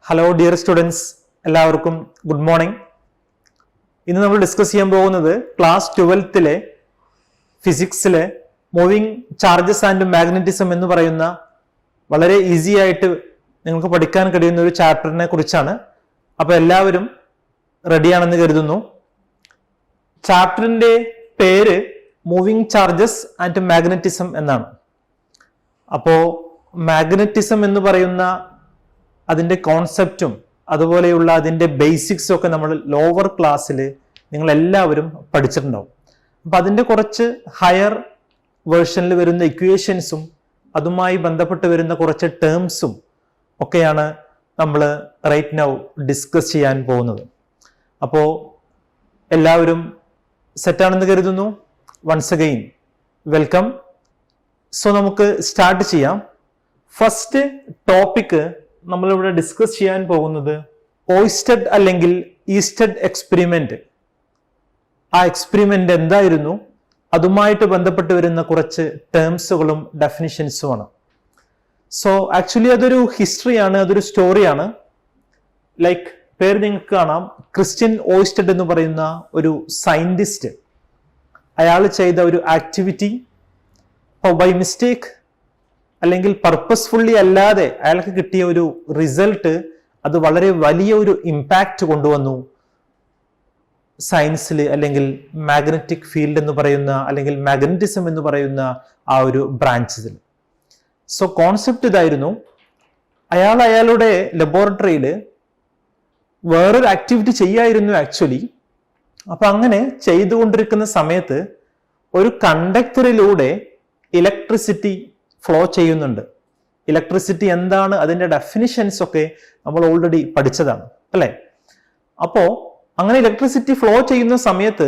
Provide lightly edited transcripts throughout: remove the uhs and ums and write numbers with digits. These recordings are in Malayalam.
ഹലോ ഡിയർ സ്റ്റുഡൻസ്, എല്ലാവർക്കും ഗുഡ് മോർണിംഗ്. ഇന്ന് നമ്മൾ ഡിസ്കസ് ചെയ്യാൻ പോകുന്നത് ക്ലാസ് 12 ഫിസിക്സിലെ മൂവിങ് ചാർജസ് ആൻഡ് മാഗ്നറ്റിസം എന്ന് പറയുന്ന വളരെ ഈസി ആയിട്ട് നിങ്ങൾക്ക് പഠിക്കാൻ കഴിയുന്ന ഒരു ചാപ്റ്ററിനെ കുറിച്ചാണ്. അപ്പോൾ എല്ലാവരും റെഡിയാണെന്ന് കരുതുന്നു. ചാപ്റ്ററിന്റെ പേര് മൂവിങ് ചാർജസ് ആൻഡ് മാഗ്നറ്റിസം എന്നാണ്. അപ്പോൾ മാഗ്നറ്റിസം എന്ന് പറയുന്ന അതിൻ്റെ കോൺസെപ്റ്റും അതുപോലെയുള്ള അതിൻ്റെ ബേസിക്സും ഒക്കെ നമ്മൾ ലോവർ ക്ലാസ്സിൽ നിങ്ങൾ എല്ലാവരും പഠിച്ചിട്ടുണ്ടാവും. അപ്പം അതിൻ്റെ കുറച്ച് ഹയർ വേർഷനിൽ വരുന്ന ഇക്വേഷൻസും അതുമായി ബന്ധപ്പെട്ട് വരുന്ന കുറച്ച് ടേംസും ഒക്കെയാണ് നമ്മൾ റൈറ്റ് നൗ ഡിസ്കസ് ചെയ്യാൻ പോകുന്നത്. അപ്പോൾ എല്ലാവരും സെറ്റാണെന്ന് കരുതുന്നു. Once again welcome. സോ നമുക്ക് സ്റ്റാർട്ട് ചെയ്യാം. ഫസ്റ്റ് ടോപ്പിക്ക് നമ്മളിവിടെ ഡിസ്കസ് ചെയ്യാൻ പോകുന്നത് ഓയിസ്റ്റഡ് അല്ലെങ്കിൽ ഈസ്റ്റഡ് എക്സ്പെരിമെന്റ്. ആ എക്സ്പെരിമെന്റ് എന്തായിരുന്നു, അതുമായിട്ട് ബന്ധപ്പെട്ട് വരുന്ന കുറച്ച് ടേംസുകളും ഡെഫിനിഷൻസുമാണ്. സോ ആക്ച്വലി അതൊരു ഹിസ്റ്ററിയാണ്, അതൊരു സ്റ്റോറിയാണ്. ലൈക്ക് പേര് നിങ്ങൾക്ക് കാണാം, ക്രിസ്റ്റ്യൻ ഓയിസ്റ്റഡ് എന്ന് പറയുന്ന ഒരു സയന്റിസ്റ്റ്. അയാൾ ചെയ്ത ഒരു ആക്ടിവിറ്റി ബൈ മിസ്റ്റേക്ക് അല്ലെങ്കിൽ പർപ്പസ്ഫുള്ളി അല്ലാതെ അയാൾക്ക് കിട്ടിയ ഒരു റിസൾട്ട് അത് വളരെ വലിയ ഒരു ഇമ്പാക്റ്റ് കൊണ്ടുവന്നു സയൻസിൽ, അല്ലെങ്കിൽ മാഗ്നറ്റിക് ഫീൽഡ് എന്ന് പറയുന്ന അല്ലെങ്കിൽ മാഗ്നറ്റിസം എന്ന് പറയുന്ന ആ ഒരു ബ്രാഞ്ചിൽ. സോ കോൺസെപ്റ്റ് ഇതായിരുന്നു. അയാളുടെ ലബോറട്ടറിയിൽ വേറൊരു ആക്ടിവിറ്റി ചെയ്യായിരുന്നു ആക്ച്വലി. അപ്പൊ അങ്ങനെ ചെയ്തുകൊണ്ടിരിക്കുന്ന സമയത്ത് ഒരു കണ്ടക്ടറിലൂടെ ഇലക്ട്രിസിറ്റി ഫ്ലോ ചെയ്യുന്നുണ്ട്. ഇലക്ട്രിസിറ്റി എന്താണ്, അതിന്റെ ഡെഫിനിഷൻസ് ഒക്കെ നമ്മൾ ഓൾറെഡി പഠിച്ചതാണ് അല്ലെ. അപ്പോ അങ്ങനെ ഇലക്ട്രിസിറ്റി ഫ്ലോ ചെയ്യുന്ന സമയത്ത്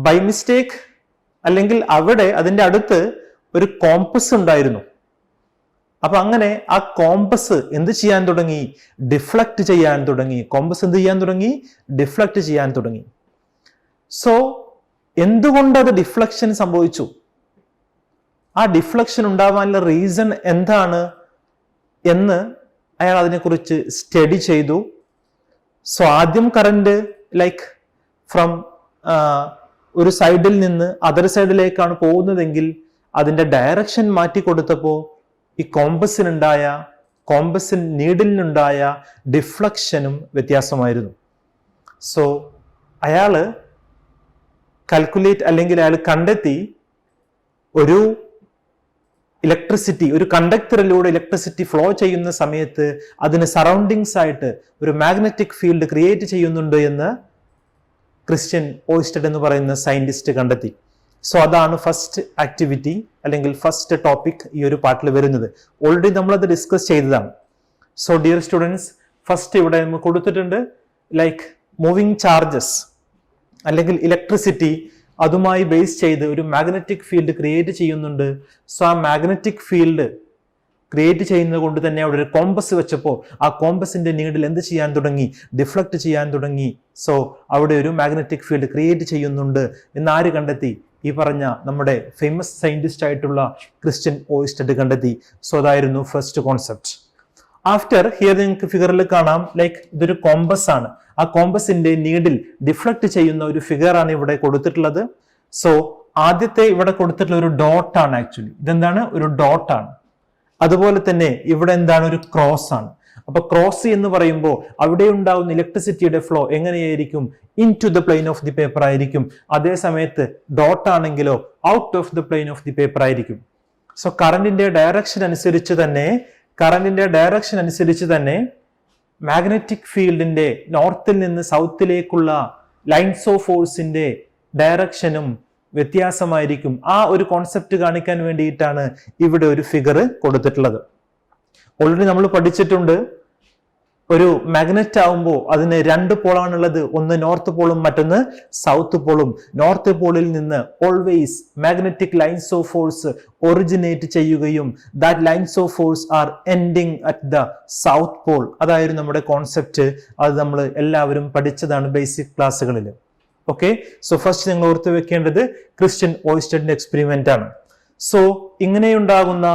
ബൈ മിസ്റ്റേക്ക് അല്ലെങ്കിൽ അവിടെ അതിന്റെ അടുത്ത് ഒരു കോമ്പസ് ഉണ്ടായിരുന്നു. അപ്പൊ അങ്ങനെ ആ കോമ്പസ് എന്ത് ചെയ്യാൻ തുടങ്ങി, ഡിഫ്ലക്ട് ചെയ്യാൻ തുടങ്ങി. കോമ്പസ് എന്ത് ചെയ്യാൻ തുടങ്ങി, ഡിഫ്ലക്ട് ചെയ്യാൻ തുടങ്ങി. സോ എന്തുകൊണ്ട് അത് ഡിഫ്ലക്ഷൻ സംഭവിച്ചു, ആ ഡിഫ്ലക്ഷൻ ഉണ്ടാവാനുള്ള റീസൺ എന്താണ് എന്ന് അയാൾ അതിനെക്കുറിച്ച് സ്റ്റഡി ചെയ്തു. സോ ആദ്യം കറന്റ് ലൈക്ക് ഫ്രം ഒരു സൈഡിൽ നിന്ന് അതർ സൈഡിലേക്കാണ് പോകുന്നതെങ്കിൽ അതിന്റെ ഡയറക്ഷൻ മാറ്റി കൊടുത്തപ്പോൾ ഈ കോമ്പസിൻ നീഡിലിനുണ്ടായ ഡിഫ്ലക്ഷനും വ്യത്യാസമായിരുന്നു. സോ അയാള് കാൽക്കുലേറ്റ് അല്ലെങ്കിൽ അയാൾ കണ്ടെത്തി ഒരു ഇലക്ട്രിസിറ്റി, ഒരു കണ്ടക്ടറിലൂടെ ഇലക്ട്രിസിറ്റി ഫ്ലോ ചെയ്യുന്ന സമയത്ത് അതിന് സറൗണ്ടിങ്സ് ആയിട്ട് ഒരു മാഗ്നറ്റിക് ഫീൽഡ് ക്രിയേറ്റ് ചെയ്യുന്നുണ്ട് എന്ന് ക്രിസ്റ്റ്യൻ ഓയിസ്റ്റഡ് എന്ന് പറയുന്ന സയന്റിസ്റ്റ് കണ്ടെത്തി. സോ അതാണ് ഫസ്റ്റ് ആക്ടിവിറ്റി അല്ലെങ്കിൽ ഫസ്റ്റ് ടോപ്പിക് ഈ ഒരു പാർട്ടിൽ വരുന്നത്. ഓൾറെഡി നമ്മളത് ഡിസ്കസ് ചെയ്തതാണ്. സോ ഡിയർ സ്റ്റുഡൻസ്, ഫസ്റ്റ് ഇവിടെ നമുക്ക് കൊടുത്തിട്ടുണ്ട് ലൈക്ക് മൂവിങ് ചാർജസ് അല്ലെങ്കിൽ ഇലക്ട്രിസിറ്റി അതുമായി ബേസ് ചെയ്ത് ഒരു മാഗ്നറ്റിക് ഫീൽഡ് ക്രിയേറ്റ് ചെയ്യുന്നുണ്ട്. സോ ആ മാഗ്നറ്റിക് ഫീൽഡ് ക്രിയേറ്റ് ചെയ്യുന്നത് കൊണ്ട് തന്നെ അവിടെ ഒരു കോമ്പസ് വെച്ചപ്പോൾ ആ കോമ്പസിന്റെ നീഡിൽ എന്ത് ചെയ്യാൻ തുടങ്ങി, ഡിഫ്ലക്ട് ചെയ്യാൻ തുടങ്ങി. സോ അവിടെ ഒരു മാഗ്നറ്റിക് ഫീൽഡ് ക്രിയേറ്റ് ചെയ്യുന്നുണ്ട് എന്നാര് കണ്ടെത്തി, ഈ പറഞ്ഞ നമ്മുടെ ഫേമസ് സയന്റിസ്റ്റ് ആയിട്ടുള്ള ക്രിസ്റ്റ്യൻ ഓയിസ്റ്റഡ് കണ്ടെത്തി. സോ അതായിരുന്നു ഫസ്റ്റ് കോൺസെപ്റ്റ്. ആഫ്റ്റർ ഹിയർ നിങ്ങൾക്ക് ഫിഗറിൽ കാണാം ലൈക്ക് ഇതൊരു കോമ്പസ് ആണ്. ആ കോമ്പസിന്റെ നീഡിൽ ഡിഫ്ലക്ട് ചെയ്യുന്ന ഒരു ഫിഗർ ആണ് ഇവിടെ കൊടുത്തിട്ടുള്ളത്. സോ ആദ്യത്തെ ഇവിടെ കൊടുത്തിട്ടുള്ള ഒരു ഡോട്ട് ആണ്. ആക്ച്വലി ഇതെന്താണ്, ഒരു ഡോട്ട് ആണ്. അതുപോലെ തന്നെ ഇവിടെ എന്താണ്, ഒരു ക്രോസ് ആണ്. അപ്പൊ ക്രോസ് എന്ന് പറയുമ്പോൾ അവിടെ ഉണ്ടാവുന്ന ഇലക്ട്രിസിറ്റിയുടെ ഫ്ലോ എങ്ങനെയായിരിക്കും, into the plane of the paper ആയിരിക്കും. അതേ സമയത്ത് ഡോട്ട് ആണെങ്കിലോ out of the plane of the paper ആയിരിക്കും. സോ കറന്റിന്റെ ഡയറക്ഷൻ അനുസരിച്ച് തന്നെ മാഗ്നറ്റിക് ഫീൽഡിന്റെ നോർത്തിൽ നിന്ന് സൗത്തിലേക്കുള്ള ലൈൻസ് ഓഫ് ഫോഴ്സിന്റെ ഡയറക്ഷനും വ്യത്യാസമായിരിക്കും. ആ ഒരു കോൺസെപ്റ്റ് കാണിക്കാൻ വേണ്ടിയിട്ടാണ് ഇവിടെ ഒരു ഫിഗർ കൊടുത്തിട്ടുള്ളത്. ഓൾറെഡി നമ്മൾ പഠിച്ചിട്ടുണ്ട്, ഒരു മാഗ്നറ്റ് ആവുമ്പോൾ അതിന് രണ്ട് പോളാണുള്ളത്. ഒന്ന് നോർത്ത് പോളും മറ്റൊന്ന് സൗത്ത് പോളും. നോർത്ത് പോളിൽ നിന്ന് always magnetic lines of force originate ചെയ്യുകയും that lines of force are ending at the south pole. അതായിരുന്നു നമ്മുടെ കോൺസെപ്റ്റ്. അത് നമ്മൾ എല്ലാവരും പഠിച്ചതാണ് ബേസിക് ക്ലാസ്സുകളിൽ. ഓക്കെ, സോ ഫസ്റ്റ് നിങ്ങൾ ഓർത്ത് വെക്കേണ്ടത് ക്രിസ്റ്റ്യൻ ഓയിസ്റ്റഡിന്റെ എക്സ്പെരിമെന്റ് ആണ്. സോ ഇങ്ങനെയുണ്ടാകുന്ന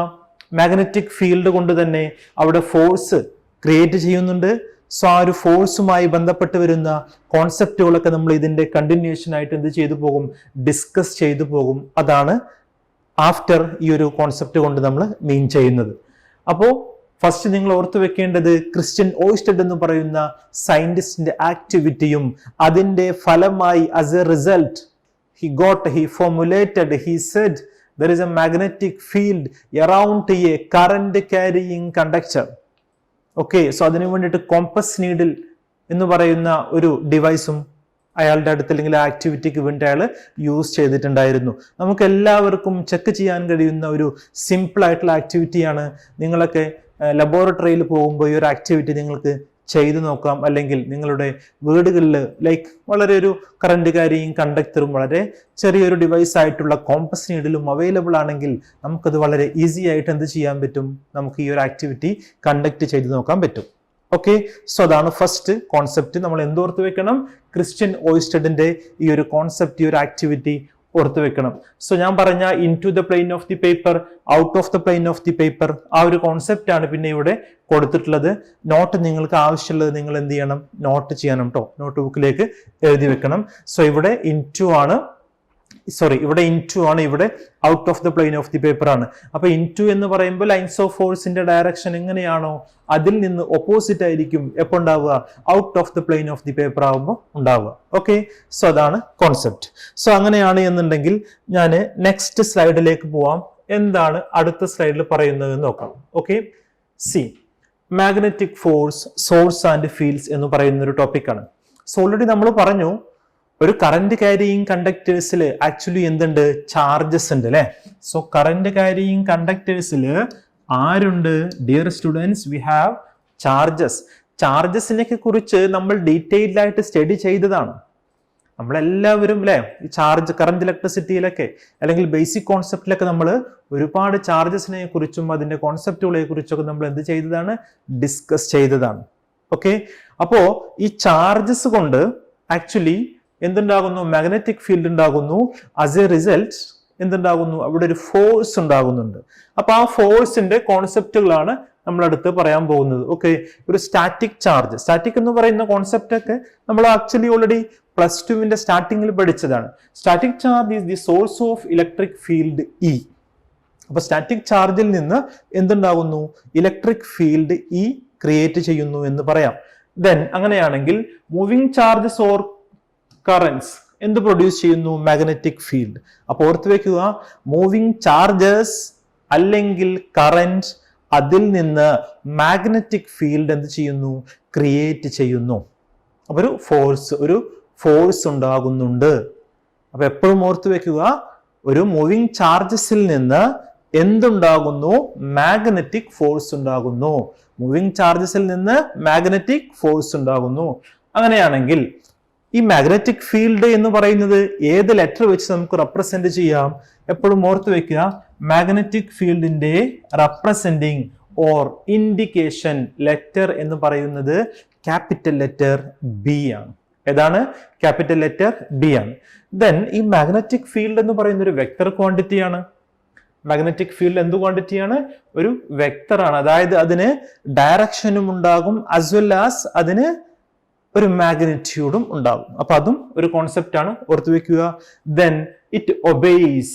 മാഗ്നറ്റിക് ഫീൽഡ് കൊണ്ട് തന്നെ അവിടെ ഫോഴ്സ് ക്രിയേറ്റ് ചെയ്യുന്നുണ്ട്. സോ ആ ഒരു ഫോഴ്സുമായി ബന്ധപ്പെട്ട് വരുന്ന കോൺസെപ്റ്റുകളൊക്കെ നമ്മൾ ഇതിന്റെ കണ്ടിന്യൂഷൻ ആയിട്ട് എന്ത് ചെയ്തു പോകും, ഡിസ്കസ് ചെയ്തു പോകും. അതാണ് ആഫ്റ്റർ ഈ ഒരു കോൺസെപ്റ്റ് കൊണ്ട് നമ്മൾ മീൻ ചെയ്യുന്നത്. അപ്പോൾ ഫസ്റ്റ് നിങ്ങൾ ഓർത്തു വെക്കേണ്ടത് ക്രിസ്റ്റ്യൻ ഓയിസ്റ്റഡ് എന്ന് പറയുന്ന സയന്റിസ്റ്റിന്റെ ആക്ടിവിറ്റിയും അതിന്റെ ഫലമായി as A result he formulated, he said there is a magnetic field around a current carrying conductor. Okay, so അതിനു വേണ്ടിയിട്ട് കോമ്പസ് നീഡിൽ എന്ന് പറയുന്ന ഒരു ഡിവൈസും അയാളുടെ അടുത്ത് അല്ലെങ്കിൽ ആ ആക്ടിവിറ്റിക്ക് വേണ്ടി അയാൾ യൂസ് ചെയ്തിട്ടുണ്ടായിരുന്നു. നമുക്ക് എല്ലാവർക്കും ചെക്ക് ചെയ്യാൻ കഴിയുന്ന ഒരു സിമ്പിൾ ആയിട്ടുള്ള ആക്ടിവിറ്റിയാണ്. നിങ്ങളൊക്കെ ലബോറട്ടറിയിൽ പോകുമ്പോൾ ഈ ഒരു ആക്ടിവിറ്റി നിങ്ങൾക്ക് ചെയ്തു നോക്കാം. അല്ലെങ്കിൽ നിങ്ങളുടെ വീടുകളിൽ ലൈക്ക് വളരെ ഒരു കറണ്ട് കാരിയും കണ്ടക്ടറും വളരെ ചെറിയൊരു ഡിവൈസ് ആയിട്ടുള്ള കോമ്പസ് നീഡിലും അവൈലബിൾ ആണെങ്കിൽ നമുക്കത് വളരെ ഈസി ആയിട്ട് എന്ത് ചെയ്യാൻ പറ്റും, നമുക്ക് ഈ ഒരു ആക്ടിവിറ്റി കണ്ടക്ട് ചെയ്ത് നോക്കാൻ പറ്റും. ഓക്കെ, സോ അതാണ് ഫസ്റ്റ് കോൺസെപ്റ്റ്. നമ്മൾ എന്തോർത്ത് വെക്കണം, ക്രിസ്റ്റ്യൻ ഓയിസ്റ്റഡിന്റെ ഈ ഒരു കോൺസെപ്റ്റ്, ഈ ഒരു ആക്ടിവിറ്റി ഓർത്ത് വെക്കണം. സോ ഞാൻ പറഞ്ഞ into the plane of the paper, out of the plane of the paper, ആ ഒരു കോൺസെപ്റ്റ് ആണ് പിന്നെ ഇവിടെ കൊടുത്തിട്ടുള്ളത്. നോട്ട് നിങ്ങൾക്ക് ആവശ്യമുള്ളത് നിങ്ങൾ എന്ത് ചെയ്യണം, നോട്ട് ചെയ്യണം കേട്ടോ, നോട്ട് ബുക്കിലേക്ക് എഴുതി വെക്കണം. സോ ഇവിടെ ഇവിടെ ഇൻറ്റു ആണ്, ഇവിടെ out of the plane of the paper ആണ്. അപ്പൊ ഇൻറ്റു എന്ന് പറയുമ്പോൾ ലൈൻസ് ഓഫ് ഫോഴ്സിന്റെ ഡയറക്ഷൻ എങ്ങനെയാണോ അതിൽ നിന്ന് ഓപ്പോസിറ്റ് ആയിരിക്കും എപ്പോൾ ഉണ്ടാവുക, out of the plane of the paper ആവുമ്പോൾ ഉണ്ടാവുക. ഓക്കെ, സോ അതാണ് കോൺസെപ്റ്റ്. സോ അങ്ങനെയാണ് എന്നുണ്ടെങ്കിൽ ഞാൻ നെക്സ്റ്റ് സ്ലൈഡിലേക്ക് പോവാം. എന്താണ് അടുത്ത സ്ലൈഡിൽ പറയുന്നത് നോക്കാം. Okay, see magnetic force, source and fields എന്ന് പറയുന്ന ഒരു ടോപ്പിക്കാണ്. സോ ഓൾറെഡി നമ്മൾ പറഞ്ഞു ഒരു കറന്റ് ക്യാരിയിങ് കണ്ടക്ടേഴ്സിൽ ആക്ച്വലി എന്തുണ്ട്, ചാർജസ് ഉണ്ട് അല്ലെ. സോ കറന്റ് ക്യാരിയിങ് കണ്ടക്ടേഴ്സിൽ ആരുണ്ട് dear students, we have charges. ചാർജസിനെ കുറിച്ച് നമ്മൾ ഡീറ്റെയിൽഡ് ആയിട്ട് സ്റ്റഡി ചെയ്തതാണ് നമ്മളെല്ലാവരും അല്ലെ. ഈ ചാർജ് കറന്റ് ഇലക്ട്രിസിറ്റിയിലൊക്കെ അല്ലെങ്കിൽ ബേസിക് കോൺസെപ്റ്റിലൊക്കെ നമ്മൾ ഒരുപാട് ചാർജസിനെ കുറിച്ചും അതിന്റെ കോൺസെപ്റ്റുകളെ കുറിച്ചൊക്കെ നമ്മൾ എന്ത് ചെയ്തതാണ്, ഡിസ്കസ് ചെയ്തതാണ്. ഓക്കെ, അപ്പോ ഈ ചാർജസ് കൊണ്ട് ആക്ച്വലി എന്തുണ്ടാകുന്നു, മാഗ്നറ്റിക് ഫീൽഡ് ഉണ്ടാകുന്നു. ആസ് എ റിസൾട്ട് എന്തുണ്ടാകുന്നു, അവിടെ ഒരു ഫോഴ്സ് ഉണ്ടാകുന്നുണ്ട്. അപ്പൊ ആ ഫോഴ്സിന്റെ കോൺസെപ്റ്റുകളാണ് നമ്മളടുത്ത് പറയാൻ പോകുന്നത്. ഓക്കെ, ഒരു സ്റ്റാറ്റിക് ചാർജ്, സ്റ്റാറ്റിക് എന്ന് പറയുന്ന കോൺസെപ്റ്റ് ഒക്കെ നമ്മൾ ആക്ച്വലി ഓൾറെഡി +2 സ്റ്റാർട്ടിങ്ങിൽ പഠിച്ചതാണ്. Static charge is the source of electric field E. അപ്പൊ സ്റ്റാറ്റിക് ചാർജിൽ നിന്ന് എന്തുണ്ടാകുന്നു, ഇലക്ട്രിക് ഫീൽഡ് ഇ ക്രിയേറ്റ് ചെയ്യുന്നു എന്ന് പറയാം. ദെൻ അങ്ങനെയാണെങ്കിൽ മൂവിങ് ചാർജസ് ഓർ കറൻസ് എന്ത് പ്രൊഡ്യൂസ് ചെയ്യുന്നു, മാഗ്നറ്റിക് ഫീൽഡ്. അപ്പൊ ഓർത്ത് വെക്കുക, മൂവിങ് ചാർജസ് അല്ലെങ്കിൽ കറന്റ്, അതിൽ നിന്ന് മാഗ്നറ്റിക് ഫീൽഡ് എന്ത് ചെയ്യുന്നു, ക്രിയേറ്റ് ചെയ്യുന്നു. അപ്പൊ ഒരു ഫോഴ്സ് ഉണ്ടാകുന്നുണ്ട്. അപ്പൊ എപ്പോഴും ഓർത്ത് വെക്കുക, ഒരു മൂവിങ് ചാർജസിൽ നിന്ന് എന്തുണ്ടാകുന്നു, മാഗ്നറ്റിക് ഫോഴ്സ് ഉണ്ടാകുന്നു. മൂവിങ് ചാർജസിൽ നിന്ന് മാഗ്നറ്റിക് ഫോഴ്സ് ഉണ്ടാകുന്നു. അങ്ങനെയാണെങ്കിൽ ഈ മാഗ്നറ്റിക് ഫീൽഡ് എന്ന് പറയുന്നത് ഏത് ലെറ്റർ വെച്ച് നമുക്ക് റെപ്രസെന്റ് ചെയ്യാം, എപ്പോഴും ഓർത്ത് വെക്കുക, മാഗ്നറ്റിക് ഫീൽഡിന്റെ റെപ്രസെന്റിങ് ഓർ ഇൻഡിക്കേഷൻ ലെറ്റർ എന്ന് പറയുന്നത് ക്യാപിറ്റൽ ലെറ്റർ ബി ആണ്. ഏതാണ്, ക്യാപിറ്റൽ ലെറ്റർ ബി ആണ്. ദെൻ ഈ മാഗ്നറ്റിക് ഫീൽഡ് എന്ന് പറയുന്ന ഒരു വെക്ടർ ക്വാണ്ടിറ്റി ആണ്. മാഗ്നറ്റിക് ഫീൽഡ് എന്ത് ക്വാണ്ടിറ്റിയാണ്, ഒരു വെക്ടർ ആണ്. അതായത് അതിന് ഡയറക്ഷനും ഉണ്ടാകും ആസ് വെൽ ആസ് അതിന് ഒരു മാഗ്നിറ്റ്യൂഡും ഉണ്ടാകും. അപ്പൊ അതും ഒരു കോൺസെപ്റ്റ് ആണ്, ഓർത്തു വെക്കുക. ദെൻ ഇറ്റ് ഒബേസ്,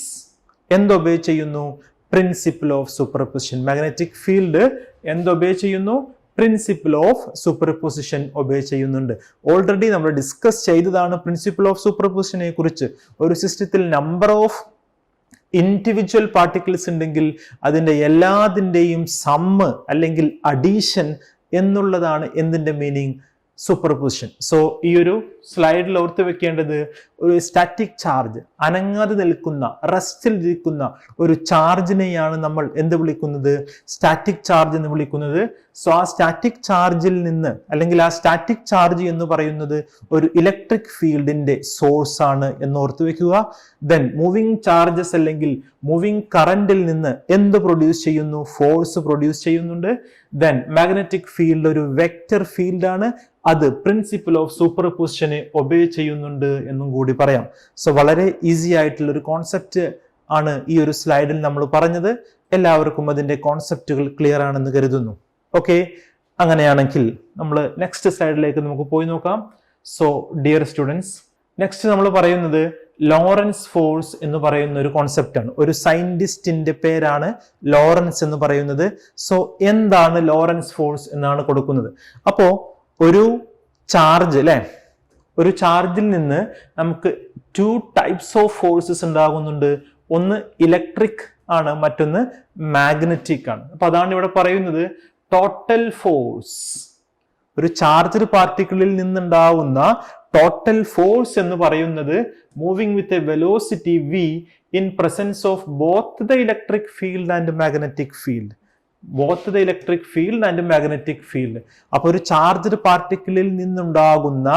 എന്ത് ഒബേ ചെയ്യുന്നു, principle of superposition. Magnetic field എന്ത് ഒബേ ചെയ്യുന്നു, പ്രിൻസിപ്പിൾ ഓഫ് സൂപ്പർപോസിഷൻ ഒബേ ചെയ്യുന്നുണ്ട്. ഓൾറെഡി നമ്മൾ ഡിസ്കസ് ചെയ്തതാണ് പ്രിൻസിപ്പിൾ ഓഫ് സൂപ്പർപോസിഷനെ കുറിച്ച്. ഒരു സിസ്റ്റത്തിൽ നമ്പർ ഓഫ് ഇൻഡിവിജ്വൽ പാർട്ടിക്കിൾസ് ഉണ്ടെങ്കിൽ അതിന്റെ എല്ലാതിൻ്റെയും സമ്മ് അല്ലെങ്കിൽ അഡീഷൻ എന്നുള്ളതാണ് എന്തിന്റെ മീനിങ്, സൂപ്പർപോസിഷൻ. സോ ഈ ഒരു സ്ലൈഡിൽ ഓർത്ത് വെക്കേണ്ടത്, ഒരു സ്റ്റാറ്റിക് ചാർജ്, അനങ്ങാതെ നിൽക്കുന്ന റെസ്റ്റിൽ ഇരിക്കുന്ന ഒരു ചാർജിനെയാണ് നമ്മൾ എന്ത് വിളിക്കുന്നത്, സ്റ്റാറ്റിക് ചാർജ് എന്ന് വിളിക്കുന്നത്. സോ ആ സ്റ്റാറ്റിക് ചാർജിൽ നിന്ന് അല്ലെങ്കിൽ ആ സ്റ്റാറ്റിക് ചാർജ് എന്ന് പറയുന്നത് ഒരു ഇലക്ട്രിക് ഫീൽഡിന്റെ സോഴ്സ് ആണ് എന്ന് ഓർത്ത് വെക്കുക. ദെൻ മൂവിങ് ചാർജസ് അല്ലെങ്കിൽ മൂവിങ് കറന്റിൽ നിന്ന് എന്ത് പ്രൊഡ്യൂസ് ചെയ്യുന്നു, ഫോഴ്സ് പ്രൊഡ്യൂസ് ചെയ്യുന്നുണ്ട്. ദെൻ മാഗ്നറ്റിക് ഫീൽഡ് ഒരു വെക്റ്റർ ഫീൽഡ് ആണ്, അത് പ്രിൻസിപ്പിൾ ഓഫ് സൂപ്പർപോസിഷനെ ഒബേ ചെയ്യുന്നുണ്ട് എന്നും കൂടി പറയാം. സോ വളരെ ഈസി ആയിട്ടുള്ള ഒരു കോൺസെപ്റ്റ് ആണ് ഈ ഒരു സ്ലൈഡിൽ നമ്മൾ പറഞ്ഞത്. എല്ലാവർക്കും അതിന്റെ കോൺസെപ്റ്റുകൾ ക്ലിയർ ആണെന്ന് കരുതുന്നു. ഓക്കെ, അങ്ങനെയാണെങ്കിൽ നമ്മൾ നെക്സ്റ്റ് സ്ലൈഡിലേക്ക് നമുക്ക് പോയി നോക്കാം. സോ ഡിയർ സ്റ്റുഡൻസ്, നെക്സ്റ്റ് നമ്മൾ പറയുന്നത് ലോറൻസ് ഫോഴ്സ് എന്ന് പറയുന്ന ഒരു കോൺസെപ്റ്റ് ആണ്. ഒരു സയന്റിസ്റ്റിന്റെ പേരാണ് ലോറൻസ് എന്ന് പറയുന്നത്. സോ എന്താണ് ലോറൻസ് ഫോഴ്സ് എന്നാണ് കൊടുക്കുന്നത്. അപ്പോ ഒരു ചാർജ് അല്ലെ, ഒരു ചാർജിൽ നിന്ന് നമുക്ക് 2 ടൈപ്സ് ഓഫ് ഫോഴ്സസ് ഉണ്ടാകുന്നുണ്ട്. ഒന്ന് ഇലക്ട്രിക് ആണ്, മറ്റൊന്ന് മാഗ്നറ്റിക് ആണ്. അപ്പൊ അതാണ് ഇവിടെ പറയുന്നത് ടോട്ടൽ ഫോഴ്സ്. ഒരു ചാർജ്ഡ് പാർട്ടിക്കിളിൽ നിന്നുണ്ടാവുന്ന ടോട്ടൽ ഫോഴ്സ് എന്ന് പറയുന്നത് moving with a velocity v in presence of both the electric field and magnetic field. Both the electric field and magnetic field. അപ്പൊ ഒരു ചാർജ്ഡ് പാർട്ടിക്കിളിൽ നിന്നുണ്ടാകുന്ന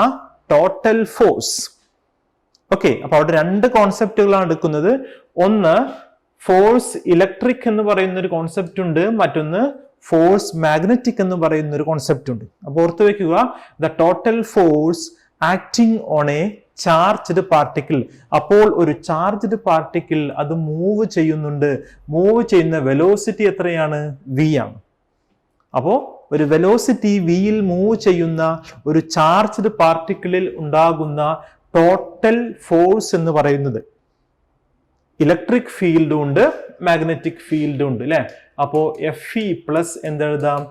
ടോട്ടൽ ഫോഴ്സ്. ഓക്കെ, അപ്പൊ അവിടെ 2 കോൺസെപ്റ്റുകളാണ് എടുക്കുന്നത്. ഒന്ന് ഫോഴ്സ് ഇലക്ട്രിക് എന്ന് പറയുന്ന ഒരു കോൺസെപ്റ്റ് ഉണ്ട്, മറ്റൊന്ന് ഫോഴ്സ് മാഗ്നറ്റിക് എന്ന് പറയുന്ന ഒരു കോൺസെപ്റ്റ് ഉണ്ട്. അപ്പൊ ഓർത്തു വെക്കുക, the total force acting on A charged particle. അപ്പോൾ ഒരു ചാർജ്ഡ് പാർട്ടിക്കിൾ അത് മൂവ് ചെയ്യുന്നുണ്ട്. മൂവ് ചെയ്യുന്ന വെലോസിറ്റി എത്രയാണ്? v ആണ്. അപ്പോ ഒരു വെലോസിറ്റി വിയിൽ മൂവ് ചെയ്യുന്ന ഒരു ചാർജ്ഡ് പാർട്ടിക്കിളിൽ ഉണ്ടാകുന്ന ടോട്ടൽ ഫോഴ്സ് എന്ന് പറയുന്നത് ഇലക്ട്രിക് ഫീൽഡും ഉണ്ട്, മാഗ്നറ്റിക് ഫീൽഡും ഉണ്ട് അല്ലെ. അപ്പോ Fe പ്ലസ് എന്തെഴുതാം?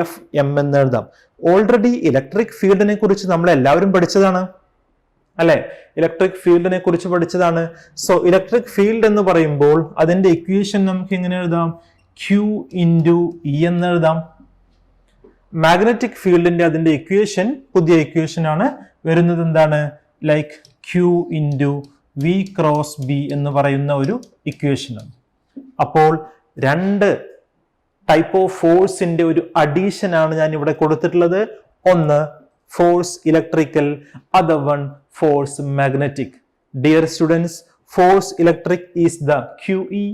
Fm എന്നെഴുതാം. ഓൾറെഡി ഇലക്ട്രിക് ഫീൽഡിനെ കുറിച്ച് നമ്മൾ എല്ലാവരും പഠിച്ചതാണ് അല്ലെ, ഇലക്ട്രിക് ഫീൽഡിനെ കുറിച്ച് പഠിച്ചതാണ്. സോ ഇലക്ട്രിക് ഫീൽഡ് എന്ന് പറയുമ്പോൾ അതിന്റെ ഇക്വേഷൻ നമുക്ക് എങ്ങനെ എഴുതാം? Q ഇൻറ്റു E എന്നെഴുതാം. മാഗ്നറ്റിക് ഫീൽഡിന്റെ അതിന്റെ ഇക്വേഷൻ, പുതിയ ഇക്വേഷൻ ആണ് വരുന്നത്. എന്താണ്? Like Q into V cross B എന്ന് പറയുന്ന ഒരു ഇക്വേഷനാണ്. അപ്പോൾ 2 ടൈപ്പ് ഓഫ് ഫോഴ്സിന്റെ ഒരു അഡീഷൻ ആണ് ഞാൻ ഇവിടെ കൊടുത്തിട്ടുള്ളത്. ഒന്ന് force electrical, other one force magnetic. Dear students, force electric is the QE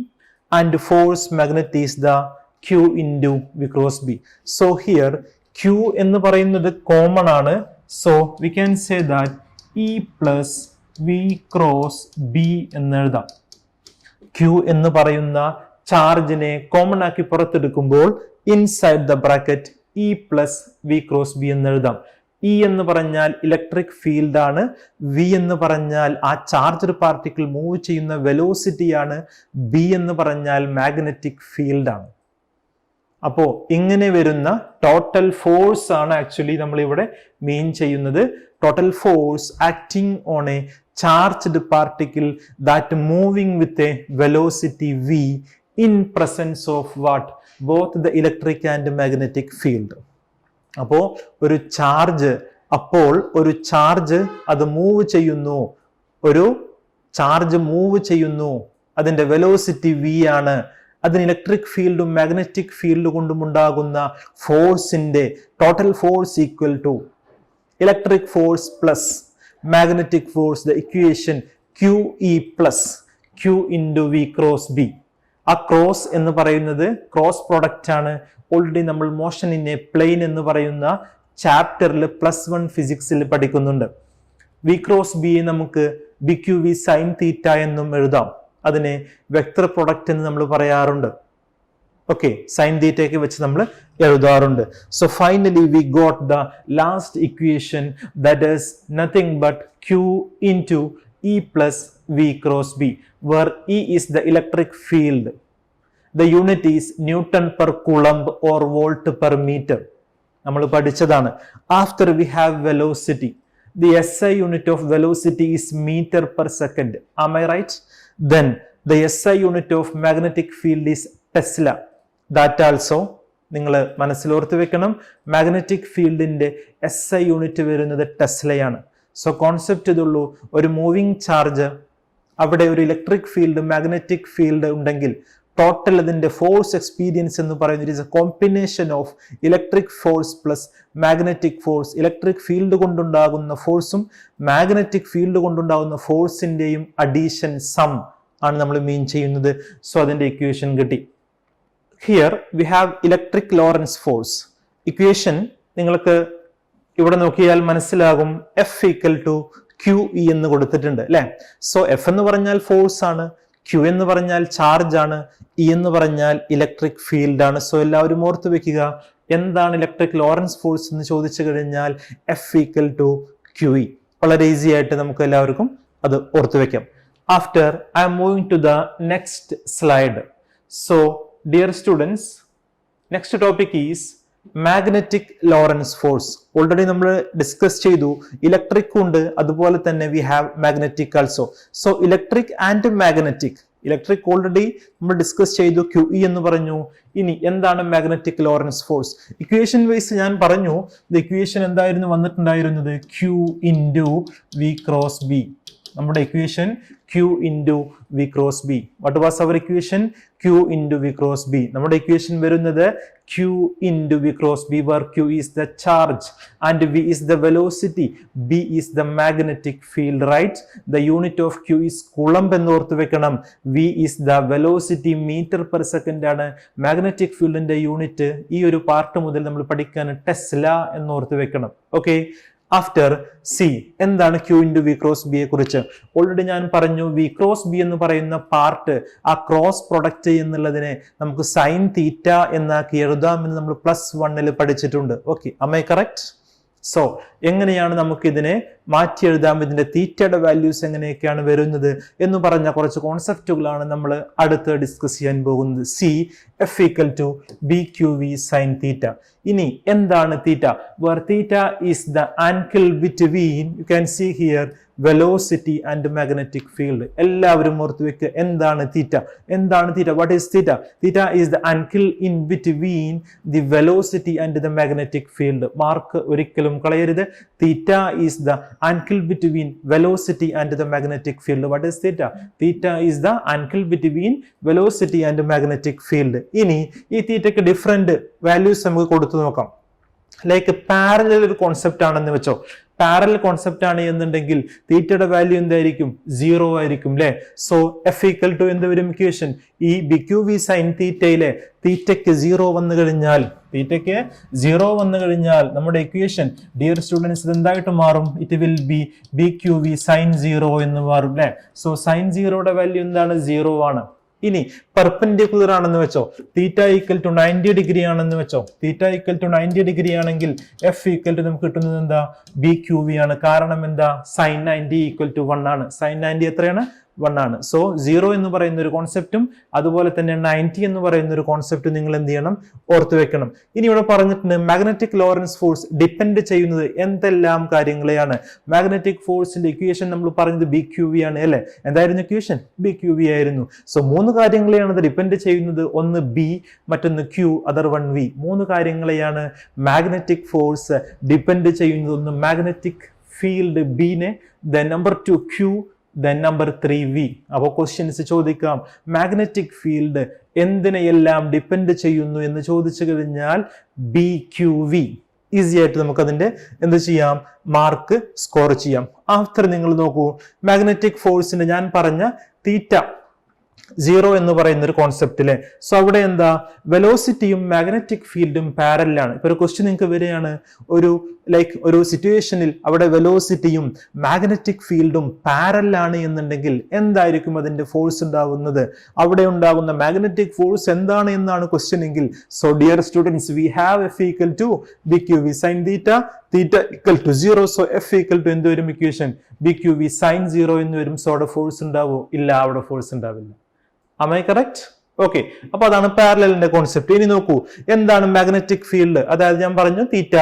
and force magnetic is the Q into V cross B. So here Q എന്ന് പറയുന്നത് കോമൺ ആണ്. So we can say that E plus V cross B എന്നെഴുതാം. Q എന്ന് പറയുന്ന ചാർജിനെ കോമൺ ആക്കി പുറത്തെടുക്കുമ്പോൾ inside the bracket E plus V cross B എന്നെഴുതാം. E എന്ന് പറഞ്ഞാൽ ഇലക്ട്രിക് ഫീൽഡ് ആണ്. V എന്ന് പറഞ്ഞാൽ ആ ചാർജ്ഡ് പാർട്ടിക്കിൾ മൂവ് ചെയ്യുന്ന വെലോസിറ്റി ആണ്. B എന്ന് പറഞ്ഞാൽ മാഗ്നറ്റിക് ഫീൽഡ് ആണ്. അപ്പോ ഇങ്ങനെ വരുന്ന ടോട്ടൽ ഫോഴ്സ് ആണ് ആക്ച്വലി നമ്മൾ ഇവിടെ മീൻ ചെയ്യുന്നത്. Total force acting on A charged particle that moving with a velocity v in presence of what? Both the electric and magnetic field. അപ്പോ ഒരു ചാർജ്, അപ്പോൾ ഒരു ചാർജ് അത് മൂവ് ചെയ്യുന്നു, ഒരു ചാർജ് മൂവ് ചെയ്യുന്നു, അതിന്റെ വെലോസിറ്റി v ആണ്. അതിന് ഇലക്ട്രിക് ഫീൽഡും മാഗ്നറ്റിക് ഫീൽഡ് കൊണ്ടും ഉണ്ടാകുന്ന ഫോഴ്സിന്റെ total force equal to electric force plus magnetic force, the equation QE plus Q into V cross B. ആ ക്രോസ് എന്ന് പറയുന്നത് ക്രോസ് പ്രോഡക്റ്റ് ആണ്. ഓൾറെഡി നമ്മൾ മോഷൻ ഇൻ എ പ്ലെയിൻ എന്ന് പറയുന്ന ചാപ്റ്ററിൽ +1 ഫിസിക്സിൽ പഠിക്കുന്നുണ്ട്. V ക്രോസ് B നമുക്ക് BQV സൈൻ തീറ്റ എന്നും എഴുതാം. അതിനെ വെക്ടർ പ്രോഡക്റ്റ് എന്ന് നമ്മൾ പറയാറുണ്ട്. ഓക്കെ, സൈൻ തീറ്റയൊക്കെ വെച്ച് നമ്മൾ എഴുതാറുണ്ട്. So finally we got the last equation, that is nothing but Q into E plus V cross B, where E is the electric field. The unit is Newton per coulomb or volt per meter. നമ്മൾ പഠിച്ചതാണ്. After we have velocity, the SI unit of velocity is meter per second. Am I right? Then the SI unit of magnetic field is Tesla. That also നിങ്ങൾ മനസ്സിലോർത്ത് വെക്കണം. മാഗ്നറ്റിക് ഫീൽഡിന്റെ SI യൂണിറ്റ് വരുന്നത് ടെസ്ലയാണ്. സോ കോൺസെപ്റ്റ് ഇതുള്ളൂ, ഒരു മൂവിങ് ചാർജ്, അവിടെ ഒരു ഇലക്ട്രിക് ഫീൽഡ് മാഗ്നറ്റിക് ഫീൽഡ് ഉണ്ടെങ്കിൽ ടോട്ടൽ അതിന്റെ ഫോഴ്സ് എക്സ്പീരിയൻസ് എന്ന് പറയുന്നത് is A combination of electric force plus magnetic force. Electric field കൊണ്ടുണ്ടാകുന്ന ഫോഴ്സും മാഗ്നറ്റിക് ഫീൽഡ് കൊണ്ടുണ്ടാകുന്ന ഫോഴ്സിന്റെയും അഡീഷൻ സം ആണ് നമ്മൾ മീൻ ചെയ്യുന്നത്. സോ അതിന്റെ ഇക്വേഷൻ കിട്ടി. Here we have electric Lorentz force. Equation നിങ്ങൾക്ക് ഇവിടെ നോക്കിയാൽ മനസ്സിലാകും. F equal to QE എന്ന് കൊടുത്തിട്ടുണ്ട് അല്ലെ. സോ F എന്ന് പറഞ്ഞാൽ ഫോഴ്സ് ആണ്, Q എന്ന് പറഞ്ഞാൽ ചാർജ് ആണ്, E എന്ന് പറഞ്ഞാൽ ഇലക്ട്രിക് ഫീൽഡ് ആണ്. സോ എല്ലാവരും ഓർത്ത് വെക്കുക, എന്താണ് ഇലക്ട്രിക് ലോറൻസ് ഫോഴ്സ് എന്ന് ചോദിച്ചു കഴിഞ്ഞാൽ F=QE. വളരെ ഈസി ആയിട്ട് നമുക്ക് എല്ലാവർക്കും അത് ഓർത്തു വെക്കാം. After I am moving to the next slide. So dear students, next topic is magnetic Lorentz force. Already നമ്മൾ ഡിസ്കസ് ചെയ്തു, ഇലക്ട്രിക് ഉണ്ട്, അതുപോലെ തന്നെ we have magnetic also. So electric and magnetic, electric already നമ്മൾ ഡിസ്കസ് ചെയ്തു, QE എന്ന് പറഞ്ഞു. ഇനി എന്താണ് magnetic Lorentz force? Equation wise ഞാൻ പറഞ്ഞു, ഇക്വേഷൻ എന്തായിരുന്നു വന്നിട്ടുണ്ടായിരുന്നത്? Q into V cross B. നമ്മുടെ equation Q into V cross B. What was our equation? Q into V cross B. നമ്മുടെ ഇക്വേഷൻ വരുന്നത് Q into V cross B, where Q is the charge and V is the velocity, B is the magnetic field, right? The unit of Q is coulomb എന്ന് ഓർത്തു വെക്കണം. V is the velocity meter per second ആണ് മാഗ്നറ്റിക് ഫീൽഡിന്റെ യൂണിറ്റ്. ഈ ഒരു പാർട്ട് മുതൽ നമ്മൾ പഠിക്കാൻ ടെസ്ല എന്ന് ഓർത്തു വെക്കണം. ഓക്കെ, ആഫ്റ്റർ സി എന്താണ് Q into V cross B യെ കുറിച്ച് ഓൾറെഡി ഞാൻ പറഞ്ഞു. V ക്രോസ് ബി എന്ന് പറയുന്ന പാർട്ട്, ആ ക്രോസ് പ്രൊഡക്റ്റ് എന്നുള്ളതിനെ നമുക്ക് സൈൻ തീറ്റ എന്നാക്കി എഴുതാമെന്ന് നമ്മൾ +1 പഠിച്ചിട്ടുണ്ട്. Okay, am I correct? So എങ്ങനെയാണ് നമുക്ക് ഇതിനെ മാറ്റി എഴുതാം, ഇതിന്റെ തീറ്റയുടെ വാല്യൂസ് എങ്ങനെയൊക്കെയാണ് വരുന്നത് എന്ന് പറഞ്ഞ കുറച്ച് കോൺസെപ്റ്റുകളാണ് നമ്മൾ അടുത്ത് ഡിസ്കസ് ചെയ്യാൻ പോകുന്നത്. See F=BQV sin theta. ഇനി എന്താണ് theta? Where theta is the angle between, you can see here, velocity and magnetic field. എല്ലാവരും ഓർത്ത് വെക്കുക, എന്താണ് തീറ്റ? എന്താണ് theta? What is theta? Theta is the angle in between the velocity and the magnetic field. Mark ഒരിക്കലും കളയരുത്. Theta is the angle between velocity and the magnetic field. What is theta? Theta is the angle between velocity and magnetic field. ഇനി ഈ തീറ്റയ്ക്ക് ഡിഫറെന്റ് വാല്യൂസ് നമുക്ക് കൊടുത്തു നോക്കാം. ലൈക്ക് പാരലൽ ഒരു കോൺസെപ്റ്റ് ആണെന്ന് വെച്ചോ. പാരലൽ കോൺസെപ്റ്റ് ആണ് എന്നുണ്ടെങ്കിൽ തീറ്റയുടെ വാല്യൂ എന്തായിരിക്കും? 0 ആയിരിക്കും അല്ലെ. സോ F= എന്ത് വരും ഇക്വേഷൻ? ഈ BQV sin തീറ്റയിലെ തീറ്റയ്ക്ക് 0 വന്നു കഴിഞ്ഞാൽ നമ്മുടെ ഇക്വേഷൻ ഡിയർ സ്റ്റുഡൻസ് എന്തായിട്ട് മാറും? It will be BQV sin 0 എന്ന് മാറും അല്ലെ. സോ sin 0യുടെ വാല്യൂ എന്താണ്? 0 ആണ്. ഇനി പെർപെൻഡിക്കുലർ ആണെന്ന് വെച്ചോ, θ=90 ഡിഗ്രി ആണെന്ന് വെച്ചോ. θ=90 ഡിഗ്രി ആണെങ്കിൽ F= നമുക്ക് കിട്ടുന്നത് എന്താ? BQV ആണ്. കാരണം എന്താ? sin 90 = 1 ആണ്. sin 90 എത്രയാണ്? 1 ആണ്. സോ 0 എന്ന് പറയുന്ന ഒരു കോൺസെപ്റ്റും അതുപോലെ തന്നെ 90 എന്ന് പറയുന്ന ഒരു കോൺസെപ്റ്റും നിങ്ങൾ എന്ത് ചെയ്യണം? ഓർത്തു വെക്കണം. ഇനി ഇവിടെ പറഞ്ഞിട്ടുണ്ട് മാഗ്നറ്റിക് ലോറൻസ് ഫോഴ്സ് ഡിപ്പെൻഡ് ചെയ്യുന്നത് എന്തെല്ലാം കാര്യങ്ങളെയാണ്? മാഗ്നറ്റിക് ഫോഴ്സിന്റെ ഇക്വേഷൻ നമ്മൾ പറഞ്ഞത് BQV ആണ് അല്ലെ. എന്തായിരുന്നു ഇക്വേഷൻ? BQV ആയിരുന്നു. സോ 3 കാര്യങ്ങളെയാണ് അത് ഡിപ്പെൻഡ് ചെയ്യുന്നത്. ഒന്ന് B, മറ്റൊന്ന് Q, അതർ വൺ V. 3 കാര്യങ്ങളെയാണ് മാഗ്നറ്റിക് ഫോഴ്സ് ഡിപ്പെൻഡ് ചെയ്യുന്നത്. ഒന്ന് മാഗ്നറ്റിക് ഫീൽഡ് ബിനെ, then number 2 Q, then number 3 V. അപ്പോൾ ക്വസ്റ്റ്യൻസ് ചോദിക്കാം, മാഗ്നറ്റിക് ഫീൽഡ് എന്തിനെയെല്ലാം ഡിപ്പെൻഡ് ചെയ്യുന്നു എന്ന് ചോദിച്ചു കഴിഞ്ഞാൽ BQV. ഈസി ആയിട്ട് നമുക്ക് അതിന്റെ എന്ത് ചെയ്യാം? മാർക്ക് സ്കോർ ചെയ്യാം. ആഫ്റ്റർ നിങ്ങൾ നോക്കൂ, മാഗ്നറ്റിക് ഫോഴ്സിന്റെ ഞാൻ പറഞ്ഞ തീറ്റ 0 എന്ന് പറയുന്ന ഒരു കോൺസെപ്റ്റിലെ. സോ അവിടെ എന്താ? വെലോസിറ്റിയും മാഗ്നറ്റിക് ഫീൽഡും പാരലാണ്. ഇപ്പൊ ഒരു ക്വസ്റ്റ്യൻ നിങ്ങൾക്ക് വരികയാണ്, ഒരു സിറ്റുവേഷനിൽ അവിടെ വെലോസിറ്റിയും മാഗ്നറ്റിക് ഫീൽഡും പാരലാണ് എന്നുണ്ടെങ്കിൽ എന്തായിരിക്കും അതിന്റെ ഫോഴ്സ് ഉണ്ടാകുന്നത്? അവിടെ ഉണ്ടാകുന്ന മാഗ്നറ്റിക് ഫോഴ്സ് എന്താണ് എന്നാണ് ക്വസ്റ്റ്യൻ എങ്കിൽ, so dear students, we have F=BQV sin θ, θ=0. So F= എന്ത് വരും ഇക്വേഷൻ? BQV sin 0 എന്ന് വരും. സോ അവിടെ ഫോഴ്സ് ഉണ്ടാവോ? ഇല്ല, അവിടെ ഫോഴ്സ് ഉണ്ടാവില്ല. Am I correct? ഓക്കെ, അപ്പൊ അതാണ് പാരലലിന്റെ കോൺസെപ്റ്റ്. ഇനി നോക്കൂ, എന്താണ് മാഗ്നറ്റിക് ഫീൽഡ്? അതായത് ഞാൻ പറഞ്ഞു തീറ്റ